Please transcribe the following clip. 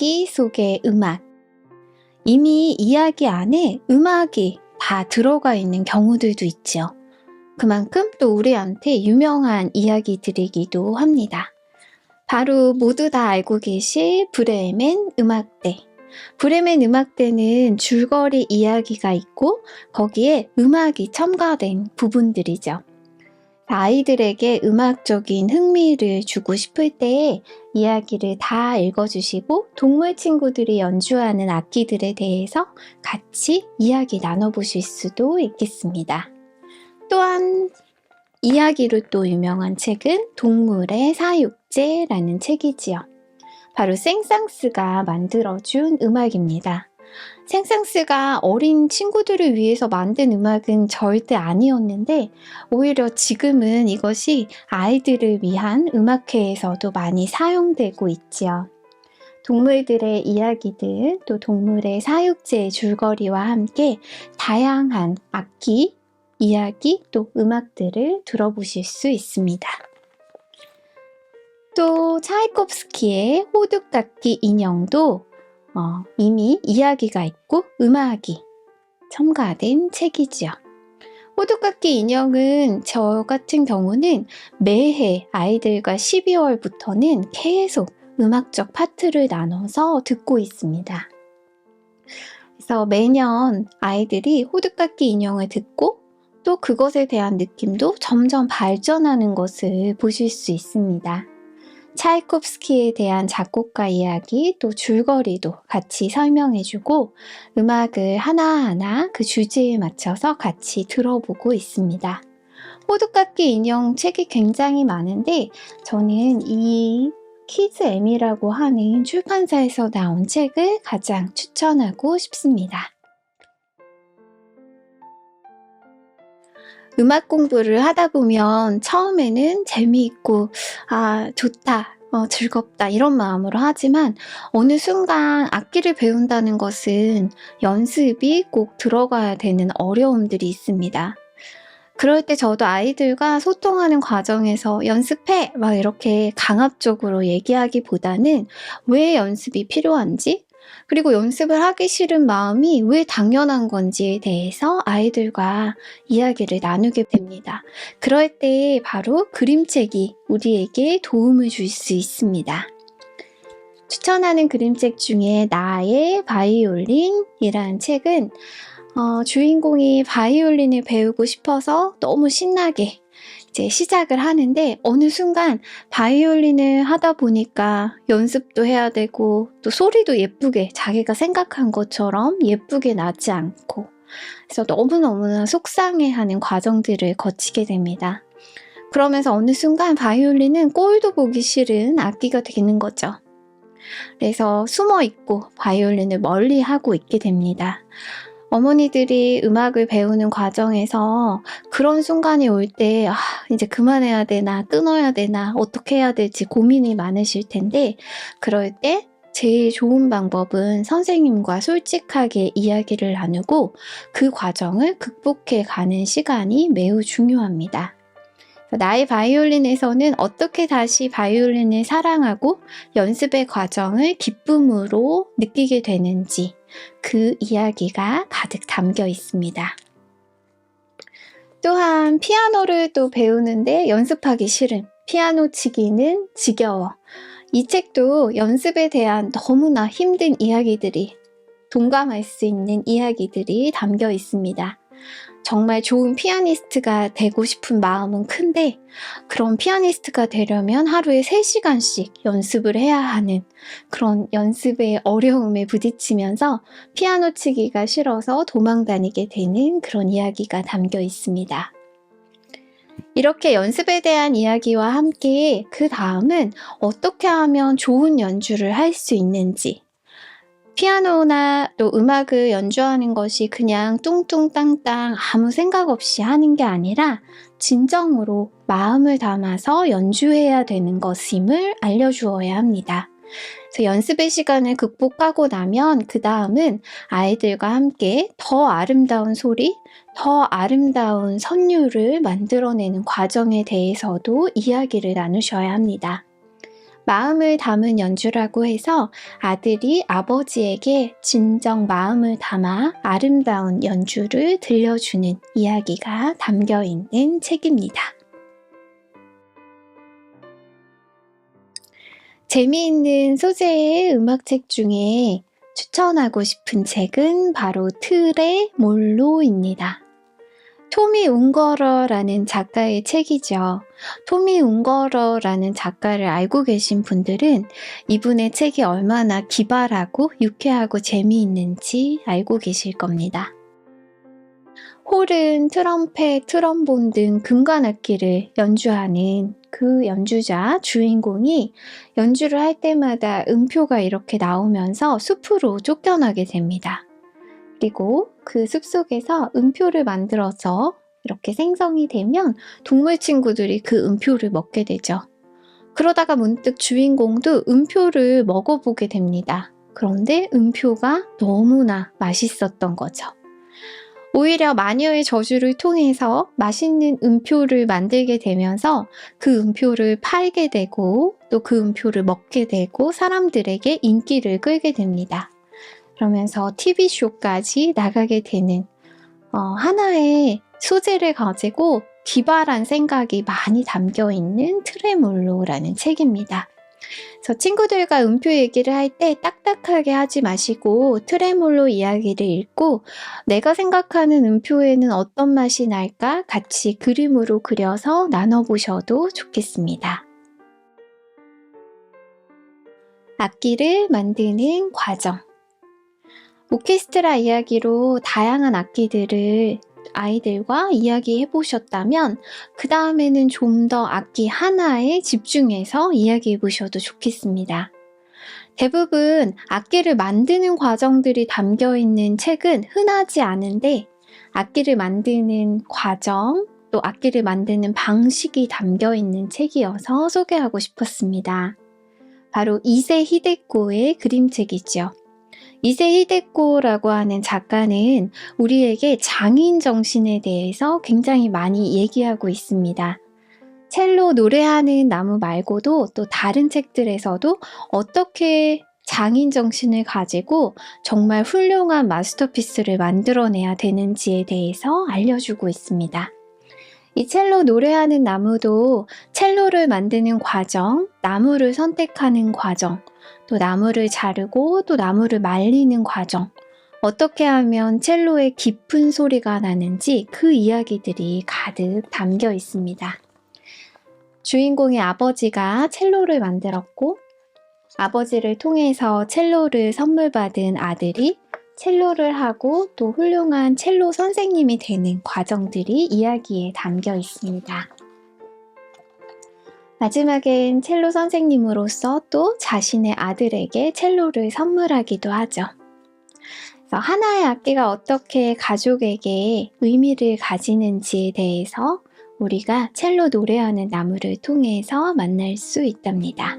이야기 속의 음악. 이미 이야기 안에 음악이 다 들어가 있는 경우들도 있죠. 그만큼 또 우리한테 유명한 이야기들이기도 합니다. 바로 모두 다 알고 계실 브레멘 음악대. 브레멘 음악대는 줄거리 이야기가 있고 거기에 음악이 첨가된 부분들이죠. 아이들에게 음악적인 흥미를 주고 싶을 때에 이야기를 다 읽어주시고 동물 친구들이 연주하는 악기들에 대해서 같이 이야기 나눠보실 수도 있겠습니다. 또한 이야기로 또 유명한 책은 동물의 사육제라는 책이지요. 바로 생상스가 만들어준 음악입니다. 생상스가 어린 친구들을 위해서 만든 음악은 절대 아니었는데 오히려 지금은 이것이 아이들을 위한 음악회에서도 많이 사용되고 있지요. 동물들의 이야기들, 또 동물의 사육제의 줄거리와 함께 다양한 악기, 이야기, 또 음악들을 들어보실 수 있습니다. 또 차이콥스키의 호두깎이 인형도 이미 이야기가 있고 음악이 첨가된 책이지요. 호두깎이 인형은 저 같은 경우는 매해 아이들과 12월부터는 계속 음악적 파트를 나눠서 듣고 있습니다. 그래서 매년 아이들이 호두깎이 인형을 듣고 또 그것에 대한 느낌도 점점 발전하는 것을 보실 수 있습니다. 차이콥스키에 대한 작곡가 이야기, 또 줄거리도 같이 설명해주고 음악을 하나하나 그 주제에 맞춰서 같이 들어보고 있습니다. 호두깎이 인형 책이 굉장히 많은데 저는 이 키즈엠이라고 하는 출판사에서 나온 책을 가장 추천하고 싶습니다. 음악 공부를 하다 보면 처음에는 재미있고 좋다, 즐겁다 이런 마음으로 하지만 어느 순간 악기를 배운다는 것은 연습이 꼭 들어가야 되는 어려움들이 있습니다. 그럴 때 저도 아이들과 소통하는 과정에서 연습해! 막 이렇게 강압적으로 얘기하기보다는 왜 연습이 필요한지, 그리고 연습을 하기 싫은 마음이 왜 당연한 건지에 대해서 아이들과 이야기를 나누게 됩니다. 그럴 때 바로 그림책이 우리에게 도움을 줄 수 있습니다. 추천하는 그림책 중에 나의 바이올린이라는 책은 주인공이 바이올린을 배우고 싶어서 너무 신나게 이제 시작을 하는데 어느 순간 바이올린을 하다 보니까 연습도 해야 되고 또 소리도 예쁘게 자기가 생각한 것처럼 예쁘게 나지 않고 그래서 너무너무나 속상해하는 과정들을 거치게 됩니다. 그러면서 어느 순간 바이올린은 꼴도 보기 싫은 악기가 되는 거죠. 그래서 숨어 있고 바이올린을 멀리 하고 있게 됩니다. 어머니들이 음악을 배우는 과정에서 그런 순간이 올 때 이제 그만해야 되나 끊어야 되나 어떻게 해야 될지 고민이 많으실 텐데 그럴 때 제일 좋은 방법은 선생님과 솔직하게 이야기를 나누고 그 과정을 극복해 가는 시간이 매우 중요합니다. 나의 바이올린에서는 어떻게 다시 바이올린을 사랑하고 연습의 과정을 기쁨으로 느끼게 되는지 그 이야기가 가득 담겨 있습니다. 또한 피아노를 또 배우는데 연습하기 싫은 피아노 치기는 지겨워. 이 책도 연습에 대한 너무나 힘든 이야기들이 동감할 수 있는 이야기들이 담겨 있습니다. 정말 좋은 피아니스트가 되고 싶은 마음은 큰데 그런 피아니스트가 되려면 하루에 3시간씩 연습을 해야 하는 그런 연습의 어려움에 부딪히면서 피아노 치기가 싫어서 도망다니게 되는 그런 이야기가 담겨 있습니다. 이렇게 연습에 대한 이야기와 함께 그 다음은 어떻게 하면 좋은 연주를 할 수 있는지 피아노나 또 음악을 연주하는 것이 그냥 뚱뚱땅땅 아무 생각 없이 하는 게 아니라 진정으로 마음을 담아서 연주해야 되는 것임을 알려주어야 합니다. 그래서 연습의 시간을 극복하고 나면 그 다음은 아이들과 함께 더 아름다운 소리, 더 아름다운 선율을 만들어내는 과정에 대해서도 이야기를 나누셔야 합니다. 마음을 담은 연주라고 해서 아들이 아버지에게 진정 마음을 담아 아름다운 연주를 들려주는 이야기가 담겨 있는 책입니다. 재미있는 소재의 음악책 중에 추천하고 싶은 책은 바로 트레몰로입니다. 토미 웅거러라는 작가의 책이죠. 토미 웅거러라는 작가를 알고 계신 분들은 이분의 책이 얼마나 기발하고 유쾌하고 재미있는지 알고 계실 겁니다. 홀은 트럼펫, 트럼본 등 금관악기를 연주하는 그 연주자 주인공이 연주를 할 때마다 음표가 이렇게 나오면서 숲으로 쫓겨나게 됩니다. 그리고 그 숲속에서 음표를 만들어서 이렇게 생성이 되면 동물 친구들이 그 음표를 먹게 되죠. 그러다가 문득 주인공도 음표를 먹어보게 됩니다. 그런데 음표가 너무나 맛있었던 거죠. 오히려 마녀의 저주를 통해서 맛있는 음표를 만들게 되면서 그 음표를 팔게 되고 또 그 음표를 먹게 되고 사람들에게 인기를 끌게 됩니다. 그러면서 TV쇼까지 나가게 되는 하나의 소재를 가지고 기발한 생각이 많이 담겨있는 트레몰로라는 책입니다. 그래서 친구들과 음표 얘기를 할 때 딱딱하게 하지 마시고 트레몰로 이야기를 읽고 내가 생각하는 음표에는 어떤 맛이 날까 같이 그림으로 그려서 나눠보셔도 좋겠습니다. 악기를 만드는 과정. 오케스트라 이야기로 다양한 악기들을 아이들과 이야기해 보셨다면 그 다음에는 좀 더 악기 하나에 집중해서 이야기해 보셔도 좋겠습니다. 대부분 악기를 만드는 과정들이 담겨 있는 책은 흔하지 않은데 악기를 만드는 과정, 또 악기를 만드는 방식이 담겨 있는 책이어서 소개하고 싶었습니다. 바로 이세 히데코의 그림책이죠. 이세 히데코라고 하는 작가는 우리에게 장인 정신에 대해서 굉장히 많이 얘기하고 있습니다. 첼로 노래하는 나무 말고도 또 다른 책들에서도 어떻게 장인 정신을 가지고 정말 훌륭한 마스터피스를 만들어내야 되는지에 대해서 알려주고 있습니다. 이 첼로 노래하는 나무도 첼로를 만드는 과정, 나무를 선택하는 과정, 또 나무를 자르고 또 나무를 말리는 과정, 어떻게 하면 첼로의 깊은 소리가 나는지 그 이야기들이 가득 담겨 있습니다. 주인공의 아버지가 첼로를 만들었고 아버지를 통해서 첼로를 선물 받은 아들이 첼로를 하고 또 훌륭한 첼로 선생님이 되는 과정들이 이야기에 담겨 있습니다. 마지막엔 첼로 선생님으로서 또 자신의 아들에게 첼로를 선물하기도 하죠. 그래서 하나의 악기가 어떻게 가족에게 의미를 가지는지에 대해서 우리가 첼로 노래하는 나무를 통해서 만날 수 있답니다.